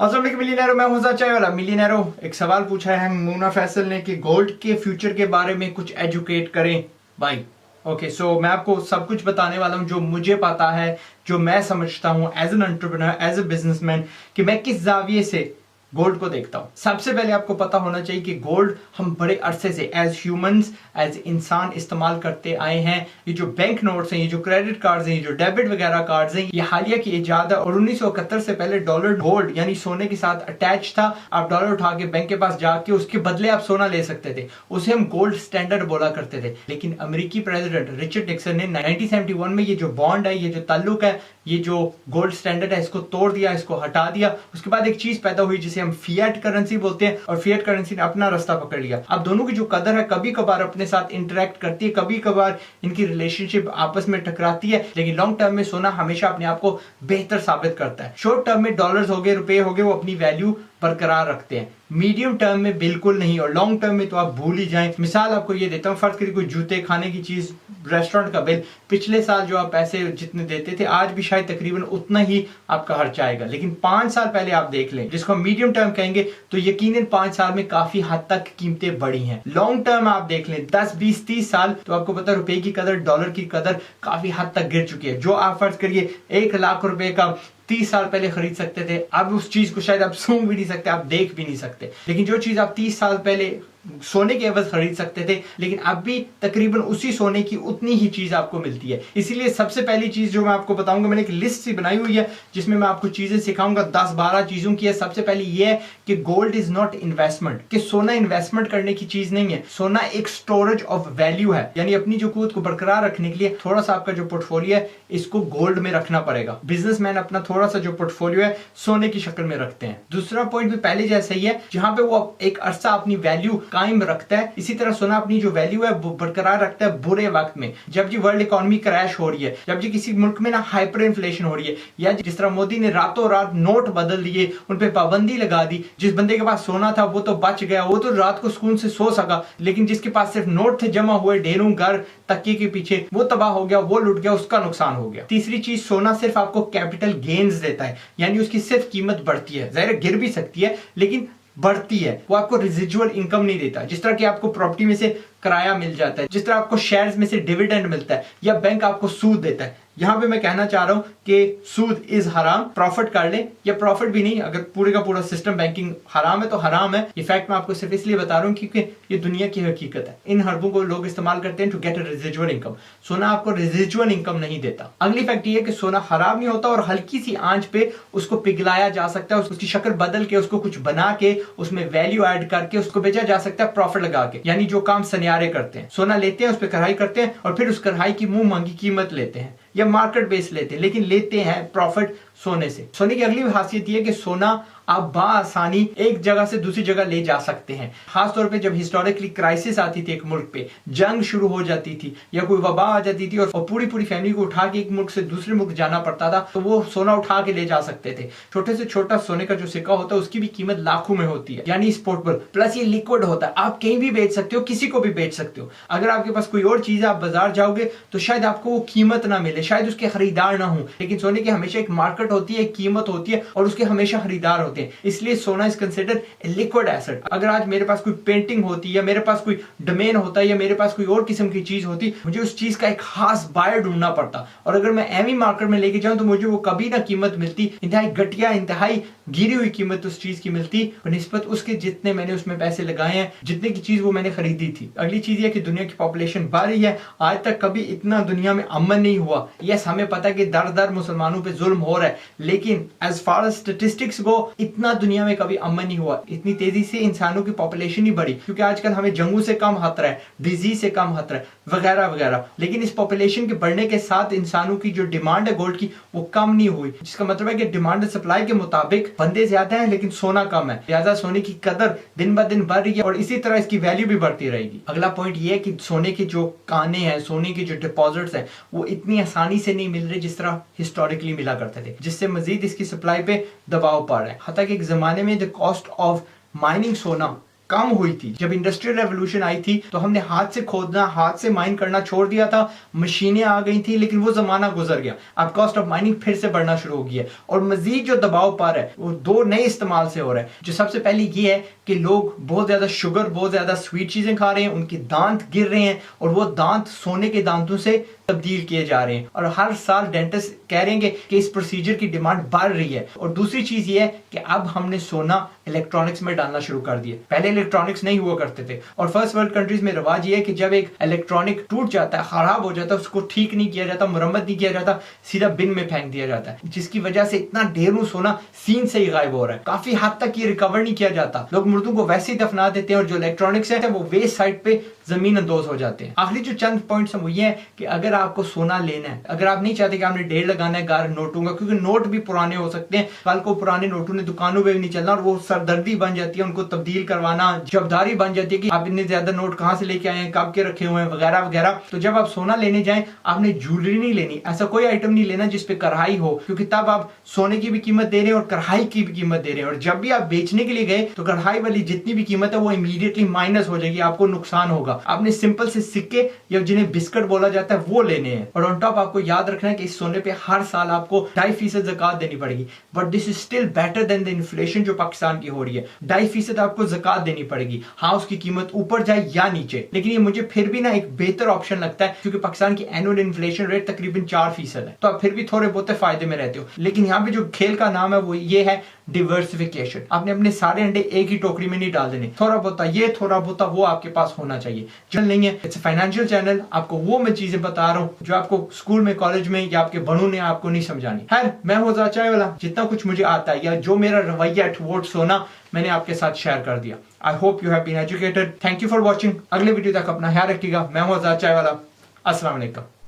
अस्सलाम वालेकुम मिलियनेरो, मैं हूं चाय वाला मिलियनेरो। एक सवाल पूछा है मोना फैसल ने कि गोल्ड के फ्यूचर के बारे में कुछ एजुकेट करें भाई। ओके, सो मैं आपको सब कुछ बताने वाला हूं जो मुझे पता है, जो मैं समझता हूं as an entrepreneur, as a businessman, कि मैं किस जाविये से गोल्ड को देखता हूं। सबसे पहले आपको पता होना चाहिए कि गोल्ड हम बड़े अरसे से एज ह्यूमंस, एज इंसान इस्तेमाल करते आए हैं। ये जो बैंक नोट्स हैं, ये जो क्रेडिट कार्ड्स हैं, ये जो डेबिट वगैरह कार्ड्स हैं, ये हालिया की इजाद है। और 1971 से पहले डॉलर गोल्ड यानी सोने के साथ अटैच था। आप डॉलर उठा के बैंक के पास जाके उसके बदले आप सोना ले सकते थे, उसे हम गोल्ड स्टैंडर्ड बोला करते थे। लेकिन अमेरिकी प्रेसिडेंट रिचर्ड निक्सन ने 1971 में ये जो बॉन्ड है, ये जो ताल्लुक है, ये जो गोल्ड स्टैंडर्ड है, इसको तोड़ दिया, इसको हटा दिया। उसके बाद एक चीज पैदा हुई जिसे हम फिएट करेंसी बोलते हैं, और फिएट करेंसी ने अपना रास्ता पकड़ लिया। अब दोनों की जो कदर है कभी कभार अपने साथ इंटरेक्ट करती है, कभी कभार इनकी रिलेशनशिप आपस में टकराती है, लेकिन लॉन्ग टर्म में सोना हमेशा अपने आप को बेहतर साबित करता है। शॉर्ट टर्म में डॉलर्स हो गए, रुपए हो गए, वो अपनी वैल्यू बरकरार रखते हैं। मीडियम टर्म में बिल्कुल नहीं, और लॉन्ग टर्म में तो आप भूल ही जाएं। मिसाल आपको ये देता हूं, फर्ज करिए कोई जूते, खाने की चीज, रेस्टोरेंट का बिल, पिछले साल जो आप पैसे जितने देते थे आज भी शायद तकरीबन उतना ही आपका खर्चा आएगा। लेकिन 5 साल पहले आप देख लें, जिसको हम मीडियम टर्म कहेंगे, तो यकीनन 5 साल में काफी हद तक कीमतें बढ़ी हैं। लॉन्ग टर्म आप देख लें 10, 20, 30 साल, तो आपको पता है रुपए की कदर, डॉलर की कदर काफी हद तक गिर चुकी है। जो आप फर्ज करिए 1 लाख रुपए का 30 साल पहले खरीद सकते थे, अब उस चीज को शायद आप सूंघ भी नहीं सकते, आप देख भी नहीं सकते। लेकिन जो चीज आप 30 साल पहले सोने के एवज खरीद सकते थे, लेकिन अब भी तकरीबन उसी सोने की उतनी ही चीज आपको मिलती है। इसीलिए सबसे पहली चीज जो मैं आपको बताऊंगा, मैंने एक लिस्ट सी बनाई हुई है जिसमें मैं आपको चीजें सिखाऊंगा, 10-12 चीजों की है। सबसे पहली ये है कि गोल्ड इज नॉट इन्वेस्टमेंट, कि सोना इन्वेस्टमेंट करने की चीज नहीं है। सोना एक स्टोरेज ऑफ वैल्यू है, यानी अपनी जो कुवत को बरकरार रखने के लिए थोड़ा सा आपका जो पोर्टफोलियो है इसको गोल्ड में रखना पड़ेगा। बिजनेसमैन अपना थोड़ा सा जो पोर्टफोलियो है सोने की शक्ल में रखते हैं। दूसरा पॉइंट भी पहले जैसा ही है, जहां पे वो एक अरसा अपनी वैल्यू कायम रखता है, इसी तरह सोना अपनी जो वैल्यू है वो बरकरार रखता है बुरे वक्त में। जब जी वर्ल्ड इकोनॉमी क्रैश हो रही है, जब जी किसी मुल्क में ना हाइपर इन्फ्लेशन हो रही है, या जिस तरह मोदी ने रातों रात नोट बदल दिए, उन पे पाबंदी लगा दी। जिस बंदे के पास सोना था वो तो बच गया, वो तो रात को सुकून से सो सका, लेकिन जिसके पास सिर्फ नोट थे जमा हुए ढेरों घर तकिए के पीछे, वो तबाह हो गया, वो लुट गया, उसका नुकसान हो गया। तीसरी चीज, सोना सिर्फ आपको कैपिटल गेन्स देता है, यानी उसकी सिर्फ कीमत बढ़ती है। जाहिर गिर भी सकती है लेकिन बढ़ती है, वो आपको रेजिडुअल इनकम नहीं देता। जिस तरह की आपको प्रॉपर्टी में से किराया मिल जाता है, जिस तरह आपको शेयर्स में से डिविडेंड मिलता है, या बैंक आपको सूद देता है। यहां पे मैं कहना चाह रहा हूं कि सूद इज हराम, प्रॉफिट कर ले, या प्रॉफिट भी नहीं, अगर पूरे का पूरा सिस्टम बैंकिंग हराम है तो हराम है। ये फैक्ट मैं आपको सिर्फ इसलिए बता रहा हूं क्योंकि ये दुनिया की हकीकत है। इन हरबों को लोग इस्तेमाल करते हैं to get a residual income. सोना आपको रेजिडुअल इनकम नहीं देता। अगली फैक्ट ये है कि सोना हराम नहीं होता, और हल्की सी आंच पे उसको पिघलाया जा सकता है, उसकी शक्ल बदल के, उसको कुछ बना के, उसमें वैल्यू ऐड करके उसको बेचा जा सकता है प्रॉफिट लगा के। यानी जो काम सनियारे करते हैं, सोना लेते हैं, उस पर कढ़ाई करते हैं, और फिर उस कढ़ाई की मुंह मांगी कीमत लेते हैं, या मार्केट बेस लेते हैं, लेकिन लेते हैं प्रॉफिट सोने से। सोने की अगली खासियत यह है कि सोना आप बाआसानी एक जगह से दूसरी जगह ले जा सकते हैं। खासतौर पे जब हिस्टोरिकली क्राइसिस आती थी, एक मुल्क पे जंग शुरू हो जाती थी, या कोई वबा आ जाती थी, और पूरी पूरी फैमिली को उठा के एक मुल्क से दूसरे मुल्क जाना पड़ता था, तो वो सोना उठा के ले जा सकते थे। छोटे से छोटा सोने का जो सिक्का होता है उसकी भी कीमत लाखों में होती है, यानी पोर्टेबल, प्लस ये लिक्विड होता है, आप कहीं भी बेच सकते हो, किसी को भी बेच सकते हो। अगर आपके पास कोई और चीज है, आप बाजार जाओगे तो शायद आपको वो कीमत ना मिले, शायद उसके खरीदार ना हो, लेकिन सोने की हमेशा एक मार्केट होती है, एक कीमत होती है, और उसके हमेशा खरीदार होते हैं। इसलिए सोना इज कंसिडर्ड लिक्विड एसेट। अगर आज मेरे पास कोई पेंटिंग होती, या मेरे पास कोई डोमेन होता, या मेरे पास कोई और किस्म की चीज होती, मुझे उस चीज का एक खास बायर ढूंढना पड़ता, और अगर मैं एमी मार्केट में लेके जाऊं तो मुझे वो कभी ना कीमत मिलती, इंतहाई घटिया, इंतहाई गिरी हुई कीमत उस चीज की मिलती बनिस्बत उसके जितने मैंने उसमें पैसे लगाए हैं, जितने की चीज वो मैंने खरीदी थी। अगली चीज ये कि दुनिया की पॉपुलेशन बढ़ रही है, आज तक कभी इतना दुनिया में अमन नहीं हुआ। यस, हमें पता है कि दर दर मुसलमानों पे जुल्म हो रहा है, लेकिन एज फार एज स्टेटिस्टिक्स गो, इतना दुनिया में कभी अमन नहीं हुआ। इतनी तेजी से इंसानों की पॉपुलेशन ही बढ़ी, क्योंकि आजकल हमें जंगों से कम खतरा है, डिजीज से कम खतरा है, वगैरह वगैरह। लेकिन इस पॉपुलेशन के बढ़ने के साथ इंसानों की जो डिमांड है गोल्ड की, वो कम नहीं हुई, जिसका मतलब है कि डिमांड सप्लाई के मुताबिक बंदे ज्यादा हैं लेकिन सोना कम है। लिहाजा सोने की कदर दिन ब दिन बढ़ रही है, और इसी तरह इसकी वैल्यू भी बढ़ती रहेगी। अगला पॉइंट ये है कि सोने के जो काने हैं, सोने के जो डिपॉजिट्स हैं, वो इतनी आसानी से नहीं मिल रहे जिस तरह हिस्टोरिकली मिला करते थे, जिससे मजीद इसकी सप्लाई पे दबाव पड़ रहा है। हत्ता कि एक जमाने में द कॉस्ट ऑफ माइनिंग सोना कम हुई थी। जब इंडस्ट्रियल रेवोल्यूशन आई थी तो हमने हाथ से खोदना, हाथ से माइन करना छोड़ दिया था, मशीनें आ गई थी, लेकिन वो जमाना गुजर गया। अब कॉस्ट ऑफ माइनिंग फिर से बढ़ना शुरू हो गया है और मजीद जो दबाव पा रहा है वो दो नए इस्तेमाल से हो रहा है। जो सबसे पहली ये है कि लोग बहुत ज्यादा शुगर, बहुत ज्यादा स्वीट चीजें खा रहे हैं, उनके दांत गिर रहे हैं और वो दांत सोने के दांतों से तब्दील किए जा रहे हैं और हर साल डेंटिस्ट कह रहे हैं कि इस प्रोसीजर की डिमांड बढ़ रही है। और दूसरी चीज ये है कि अब हमने सोना इलेक्ट्रॉनिक्स में डालना शुरू कर दिया। पहले इलेक्ट्रॉनिक्स नहीं हुआ करते थे और फर्स्ट वर्ल्ड कंट्रीज में रिवाज ये है कि जब एक इलेक्ट्रॉनिक टूट जाता है, खराब हो जाता है, उसको ठीक नहीं किया जाता, मुरम्मत नहीं किया जाता, सीधा बिन में फेंक दिया जाता है, जिसकी वजह से इतना ढेरों सोना सीन से ही गायब हो रहा है। काफी हद तक ये रिकवर नहीं किया जाता। लोग मुर्दों को वैसे ही दफना देते हैं और जो इलेक्ट्रॉनिक्स है वो वेस्ट साइड पे जमीन अंदोज हो जाते हैं। आखिरी जो चंद पॉइंट्स हैं वो ये है कि अगर आपको सोना लेना है, अगर आप नहीं चाहते कि आपने ढेर लगाना है गार नोटों का, क्योंकि नोट भी पुराने हो सकते हैं, कल को पुराने नोटों ने दुकानों पे भी नहीं चलना और वो सरदर्दी बन जाती है, उनको तब्दील करवाना जवाबदारी बन जाती है कि आप इतने ज्यादा नोट कहां से लेके आए हैं, कब के रखे हुए हैं, वगैरह वगैरह। तो जब आप सोना लेने जाएं, आपने ज्वेलरी नहीं लेनी, ऐसा कोई आइटम नहीं लेना जिसपे कढ़ाई हो, क्योंकि तब आप सोने की भी कीमत दे रहे हैं और कढ़ाई की भी कीमत दे रहे हैं। और जब भी आप बेचने के लिए गए तो कढ़ाई वाली जितनी भी कीमत है वो इमीडिएटली माइनस हो जाएगी, आपको नुकसान होगा। आपने सिंपल से सिक्के या जिन्हें बिस्किट बोला जाता है वो लेने हैं। और ऑन टॉप आपको याद रखना है कि इस सोने पे हर साल आपको 2.5% ज़कात देनी पड़ेगी। But this is still better than the inflation जो पाकिस्तान की हो रही है। 2.5% आपको ज़कात देनी पड़ेगी। हाँ, उसकी कीमत ऊपर जाए या नीचे, लेकिन ये मुझे फिर भी ना एक बेहतर ऑप्शन लगता है, क्योंकि पाकिस्तान की एनुअल इन्फ्लेशन रेट तकरीबन 4% है, तो आप फिर भी थोड़े बहुत फायदे में रहते हो। लेकिन यहाँ पे जो खेल का नाम है वो ये है डिवर्सिफिकेशन। आपने अपने सारे अंडे एक ही टोकरी में नहीं डाल देने, थोड़ा बहुत ये, थोड़ा बहुत वो आपके पास होना चाहिए। चल नहीं है, इट्स फाइनेंशियल चैनल, आपको वो मैं चीजें बता रहा हूँ जो आपको स्कूल में, कॉलेज में या आपके बड़ों ने आपको नहीं समझानी। खैर, मैं हूं आजाद चाय वाला, जितना कुछ मुझे आता है या जो मेरा रवैया टुवर्ड्स सोना मैंने आपके साथ शेयर कर दिया। I hope you have been educated. Thank you for watching. अगले वीडियो तक अपना ख्याल रखिएगा। मैं हूं आजाद चाय वाला। अस्सलाम वालेकुम।